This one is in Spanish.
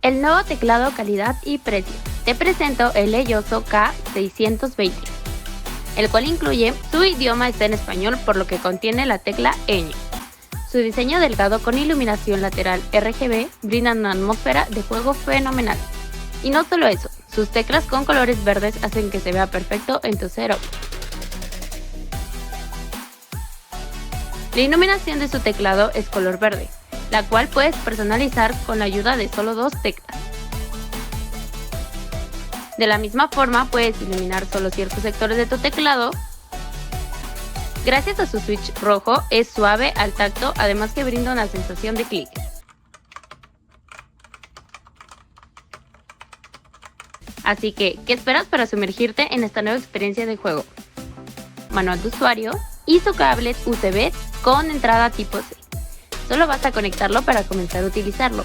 El nuevo teclado calidad y precio. Te presento el Elloso K620, el cual incluye su idioma está en español, por lo que contiene la tecla ñ. Su diseño delgado con iluminación lateral RGB brinda una atmósfera de juego fenomenal. Y no solo eso, sus teclas con colores verdes hacen que se vea perfecto en tu setup. La iluminación de su teclado es color verde, la cual puedes personalizar con la ayuda de solo 2 teclas. De la misma forma puedes iluminar solo ciertos sectores de tu teclado. Gracias a su switch rojo es suave al tacto, además que brinda una sensación de clic. Así que, ¿qué esperas para sumergirte en esta nueva experiencia de juego? Manual de usuario y su cable USB con entrada tipo C. Solo basta conectarlo para comenzar a utilizarlo.